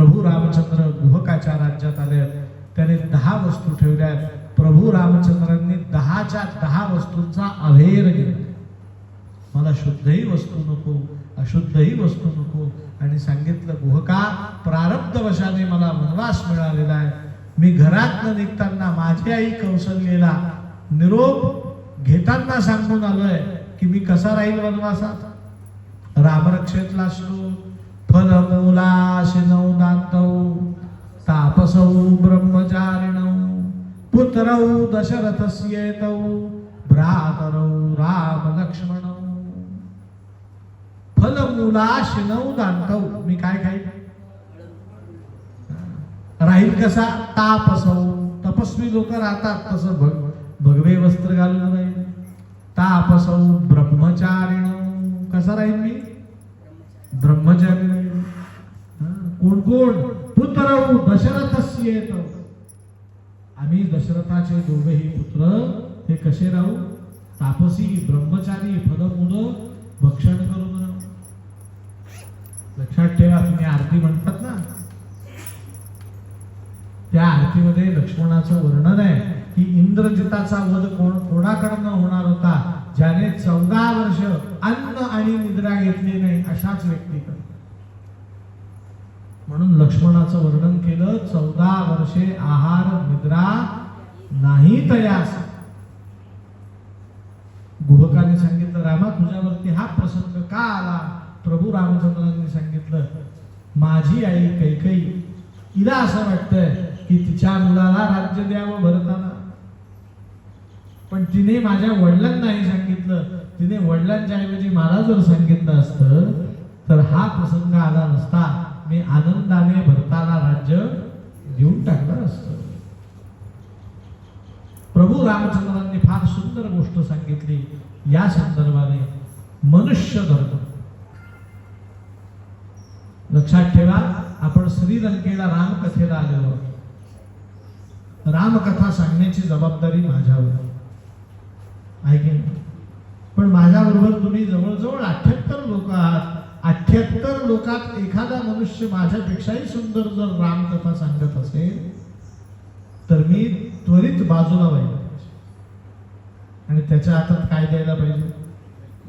प्रभू रामचंद्र गुहकाच्या राज्यात आले. त्याने 10 वस्तू ठेवल्या. प्रभू रामचंद्रांनी 10च्या 10 वस्तूंचा अभेर घेतला. मला शुद्धही वस्तू नको, अशुद्धही वस्तू नको. आणि सांगितलं, गुहका, प्रारब्धवशाने मला वनवास मिळालेला आहे. मी घरातनं निघताना माझी आई कौसल्येला निरोप घेताना सांगून आलोय की मी कसा राहील वनवासात. रामरक्षेतला श्लोक, फलमूलाशिनौ दातौ तापसौ ब्रह्मचारिणौ पुत्रौ दशरथस्येतौ भ्रातरौ राम लक्ष्मणौ. फलमूलाशिनौ दातौ, मी काय खाईल? राहील कसा? तापसौ, तपस्वी लोक राहतात तसं भगवे वस्त्र घालून राहील. तापसौ ब्रह्मचारिणौ, कसा राहील मी? ब्रह्मचारी राहील. कोण कोण? पुत्रौ दशरथस्येतौ, आम्ही दशरथाचे दोघेही पुत्र हे कसे राहू? तापसी, ब्रह्मचारी, फलमूल भक्षण करून राहू. लक्षात ठेवा, तुम्ही आरती म्हणतात ना, त्या आरतीमध्ये लक्ष्मणाचं वर्णन आहे की इंद्रजिताचा वध कोणाकडनं होणार होता? ज्याने 14 वर्ष अन्न आणि निद्रा घेतली नाही अशाच व्यक्तीकडे. म्हणून लक्ष्मणाचं वर्णन केलं, 14 वर्षे आहार निद्रा नाही तयास. गुहकाने सांगितलं, रामा तुझ्यावरती हा प्रसंग का आला? प्रभू रामचंद्रांनी सांगितलं, माझी आई कैकेयी, तिला असं वाटतंय की तिच्या मुलाला राज्य द्यावं भरताना, पण तिने माझ्या वडिलांनाही सांगितलं. तिने वडिलांच्या ऐवजी मला जर सांगितलं असतं तर हा प्रसंग आला नसता. मी आनंदाने भरताला राज्य देऊन टाकलं असतं. प्रभू रामचंद्रांनी फार सुंदर गोष्ट सांगितली या संदर्भाने. मनुष्य धर्म लक्षात ठेवा. आपण श्रीलंकेला रामकथेला आलेलो. रामकथा सांगण्याची जबाबदारी माझ्यावर आहे. पण माझ्याबरोबर तुम्ही जवळजवळ 78 लोक आहात. 78 लोकात एखादा मनुष्य माझ्यापेक्षाही सुंदर जर रामकथा सांगत असेल तर मी त्वरित बाजूला व्हायला पाहिजे आणि त्याच्या हातात काय द्यायला पाहिजे?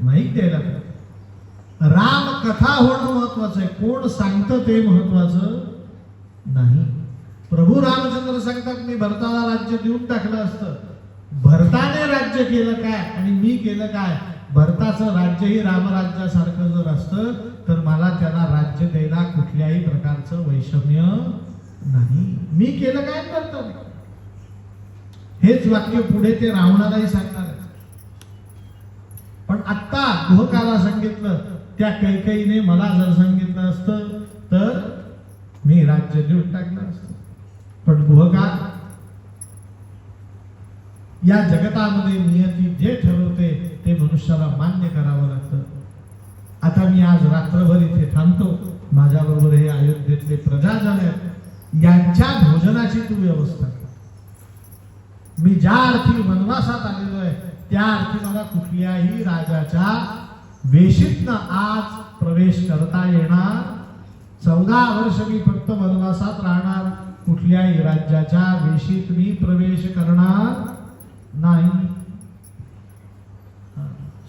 माईक द्यायला पाहिजे. रामकथा होणं महत्वाचं आहे, कोण सांगतं ते महत्वाचं नाही. प्रभू रामचंद्र सांगतात, मी भरताला राज्य देऊन टाकलं असतं. भरताने राज्य केलं काय आणि मी केलं काय? भरताचं राज्यही रामराज्यासारखं जर असतं तर मला त्याला राज्य द्यायला कुठल्याही प्रकारचं वैषम्य नाही. मी केलं काय करतो? हेच वाक्य पुढे ते रावणालाही सांगणार. पण आत्ता गुहकाला सांगितलं, त्या कैकेयीने मला जर सांगितलं असतं तर मी राज्य देऊन टाकलं असतं. पण गुहका, या जगतामध्ये नियती जे ठरवते ते मनुष्याला मान्य करावं लागतं. आता मी आज रात्रभर इथे थांबतो. माझ्याबरोबर हे अयोध्येतले प्रजाजन आहेत, यांच्या भोजनाची तू व्यवस्था कर. मी ज्या अर्थी वनवासात आलेलो आहे त्या अर्थी मला कुठल्याही राजाच्या वेशीतनं आज प्रवेश करता येणार. 14 वर्ष मी फक्त वनवासात राहणार. कुठल्याही राज्याच्या वेशीत मी प्रवेश करणार नाही.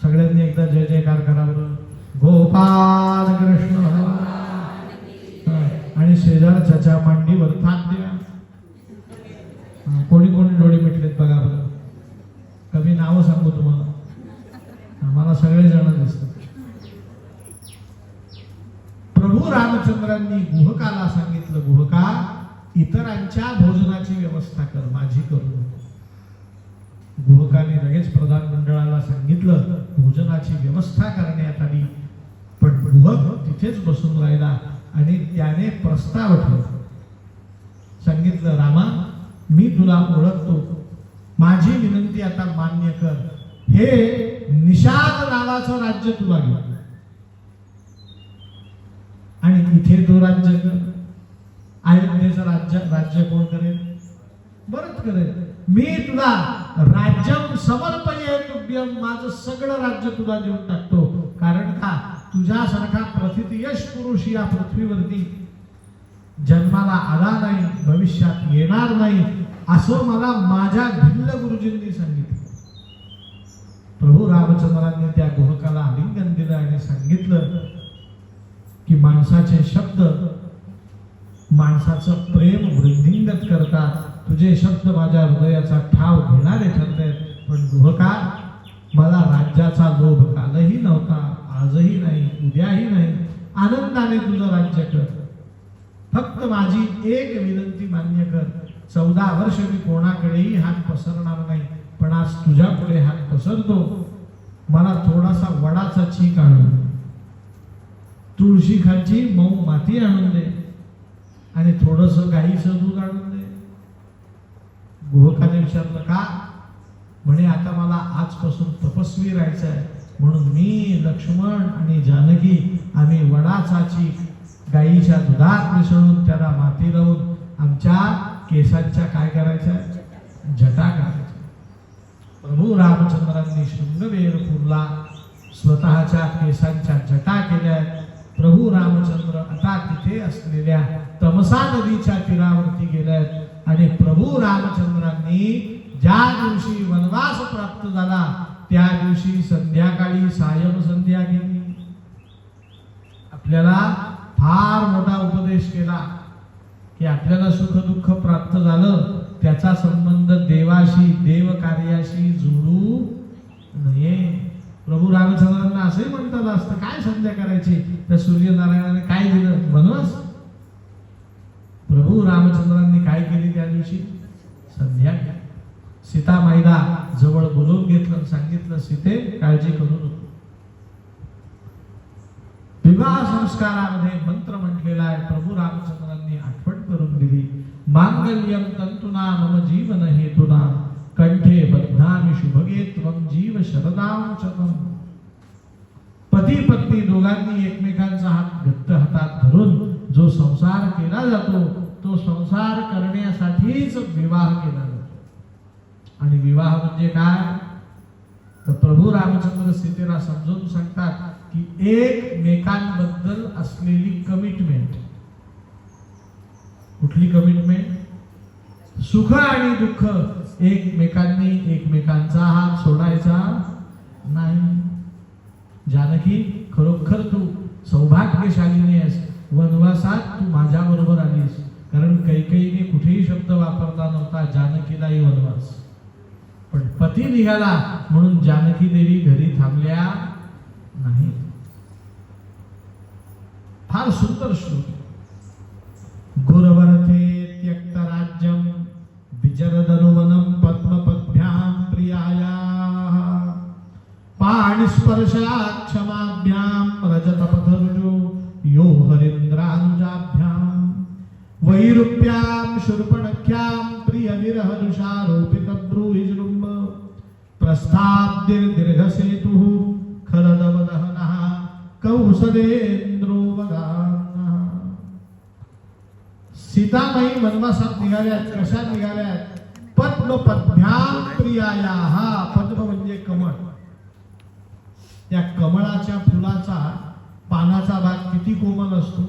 सगळ्यांनी एकदा जय जयकार करावं. गोपाल कृष्ण आणि शेजारच्या मांडीवर थाप द्या. कोणी कोणी डोळे मिटलेत बघा बरं. कमी नावं सांगू तुम्हाला, आम्हाला सगळे जण दिसतात. प्रभू रामचंद्रांनी गुहकाला सांगितलं, गुहका, इतरांच्या भोजनाची व्यवस्था कर, माझी करू नको. गुहकाने लगेच प्रधान मंडळाला सांगितलं, भोजनाची व्यवस्था करण्यात आली. पण गुहक तिथेच बसून राहिला आणि त्याने प्रस्ताव ठेवला. सांगितलं, रामा, मी तुला ओळखतो, माझी विनंती आता मान्य कर. हे निषाद नावाचं राज्य तुला घे आणि इथे तो राज्य कर. अयोध्येचं राज्य कोण करेल? भरत करेल. मी तुला राज्यम समर्पये तुभ्यम, माझं सगळं राज्य तुला देऊन टाकतो. कारण का? तुझ्यासारखा प्रथितयश पुरुष या पृथ्वीवरती जन्माला आला नाही, भविष्यात येणार नाही, असं मला माझ्या भिल्ल गुरुजींनी सांगितलं. प्रभू रामचंद्रांनी त्या गुहकाला आलिंगन दिलं आणि सांगितलं की माणसाचे शब्द माणसाचं प्रेम वृद्धिंगत करतात. तुझे शब्द माझ्या हृदयाचा ठाव घेणारे ठरले. पण गुहका, मला राज्याचा लोभ कालही नव्हता, आजही नाही, उद्याही नाही. आनंदाने तुझं राज्य कर. फक्त माझी एक विनंती मान्य कर. 14 वर्ष मी कोणाकडेही हात पसरणार नाही, पण आज तुझ्या पुढे हात पसरतो. मला थोडासा वडाचा चीक आणून, तुळशी खालची मऊ माती आणून दे आणि थोडस गाईचं दूध आणून दे. गुहकाने विचारलं, का? म्हणे, आता मला आजपासून तपस्वी राहायचं आहे, म्हणून मी, लक्ष्मण आणि जानकी आम्ही वडाचा चीक गाईच्या दुधात मिसळून त्याला माती लावून आमच्या केसांच्या काय करायच्या, जटा करायच्या. प्रभू रामचंद्रांनी शृंगवेरपूरला स्वतःच्या केसांच्या जटा केल्या. प्रभू रामचंद्र आता तिथे असलेल्या तमसा नदीच्या तीरावरती गेल्यात आणि प्रभू रामचंद्रांनी ज्या दिवशी वनवास प्राप्त झाला त्या दिवशी संध्याकाळी सायं संध्या केली. आपल्याला फार मोठा उपदेश केला की आपल्याला सुख दुःख प्राप्त झालं त्याचा संबंध देवाशी, देव कार्याशी जोडू नये. प्रभू रामचंद्रांना असंही म्हणता आलं असतं, काय संध्या करायची, त्या सूर्यनारायणाने काय दिलं, वनवास. प्रभू रामचंद्रांनी काय केली त्या दिवशी, संध्या केली. सीतामाईला जवळ बोलवून घेतलं, सांगितलं, सीते काळजी करू नको. विवाह संस्कारामध्ये मंत्र म्हटलेला आहे. प्रभू रामचंद्रांनी आठवण करून दिली. मांगल्यम तंतुना मम जीवन हेतुना कंठे बध्नामि शुभगे त्वं जीव शरदां शतम्. पती पत्नी दोघांनी एकमेकांचा हात घट्ट हातात धरून जो संसार केला जातो तो संसार करण्यासाठीच विवाह केला जातो. आणि विवाह म्हणजे काय, तर प्रभू रामचंद्र सीतेला समजून सांगतात की एकमेकांबद्दल असलेली कमिटमेंट. कुठली कमिटमेंट, सुख आणि दुःख एकमेकांनी एकमेकांचा हात सोडायचा नाही. जानकी, खरोखर तू सौभाग्यशालीनी आहेस, वनवासात तू माझ्या बरोबर आलीस. कारण कैकेयीने कुठेही शब्द वापरला नव्हता जानकीलाही वनवास, पण पती निघाला म्हणून जानकी देवी घरी थांबल्या नाही. फार सुंदर श्लोक. गुरवरथे त्यक्त राज्यम विजरदनुवनम पद्मपद्भ्यां प्रियायाः पाणिस्पर्शात् क्षमाभ्यां रजतपथरुजो यो हरीन्द्रानुजाभ्यां वैरूप्यां शूर्पणख्यां प्रियविरहरुषारोपितब्रूहिजृम्भ प्रस्थाब्दिर्दीर्घसेतुः खरदवदहनः कौसलेन्द्रो वदानः. सीतामाई वनवासात निघाल्यात. कशा निघाल्यात, पद्मपद्भ्यां प्रियायाः. पद्म म्हणजे कमळ. त्या कमळाच्या फुलाचा पानाचा भाग किती कोमल असतो.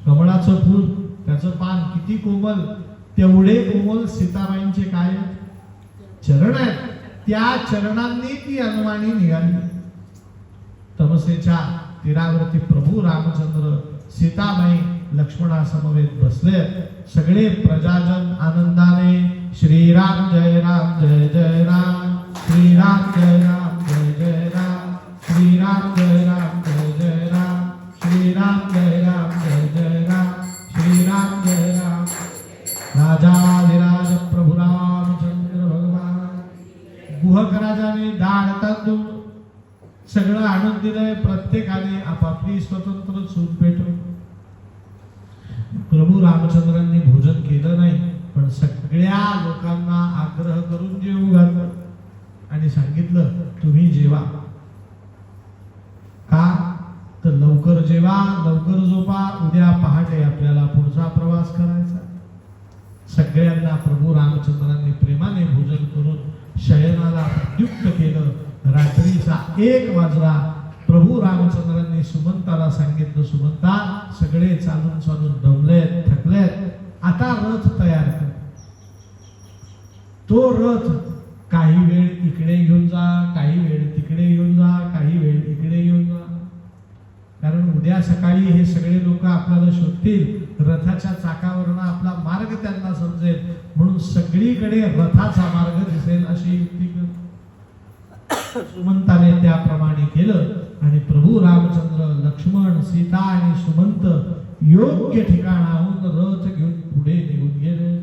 कमळाचं फूल, त्याचं पान किती कोमल, तेवढे कोमल सीताबाईंचे काय चरण आहेत. त्या चरणांनी ती अनवाणी निघाली. तमसेच्या तीरावरती प्रभू रामचंद्र सीताबाई लक्ष्मणासमवेत बसले. सगळे प्रजाजन आनंदाने श्रीराम जय राम जय जय राम, श्रीराम जय राम जय जय राम, श्रीराम जय राम जय जय राम, श्रीराम जय राम जय जय राम, श्रीराम जय राम. राजाधिराज प्रभू रामचंद्र भगवान. गुहक राजाने डाळ तांदूळ सगळं आणून दिलंय. प्रत्येकाने आपापली स्वतंत्र सूट पेटवली. प्रभू रामचंद्रांनी भोजन केलं नाही, पण सगळ्या लोकांना आग्रह करून जेवू घातलं आणि सांगितलं, तुम्ही जेवा. का, तर लवकर जेवा, लवकर झोपा, उद्या पहाटे आपल्याला पुढचा प्रवास करायचा. सगळ्यांना प्रभू रामचंद्रांनी प्रेमाने भोजन करून शयनाला प्रयुक्त केलं. रात्रीचा 1 वाजला. प्रभू रामचंद्रांनी लक्ष्मणांनी सुमंताला सांगितलं, सुमंता सगळे चालून चालून दमलेत, थकलेत, आता रथ तयार कर. तो रथ काही वेळ इकडे घेऊन जा, काही वेळ तिकडे घेऊन जा, काही वेळ इकडे घेऊन जा. कारण उद्या सकाळी हे सगळे लोक आपल्याला शोधतील, रथाच्या चाकावरनं आपला मार्ग त्यांना समजेल, म्हणून सगळीकडे रथाचा मार्ग दिसेल अशी युक्ती कर. सुमंताने त्याप्रमाणे केलं आणि प्रभू रामचंद्र, लक्ष्मण, सीता आणि सुमंत योग्य ठिकाणाहून रथ घेऊन पुढे निघून गेले.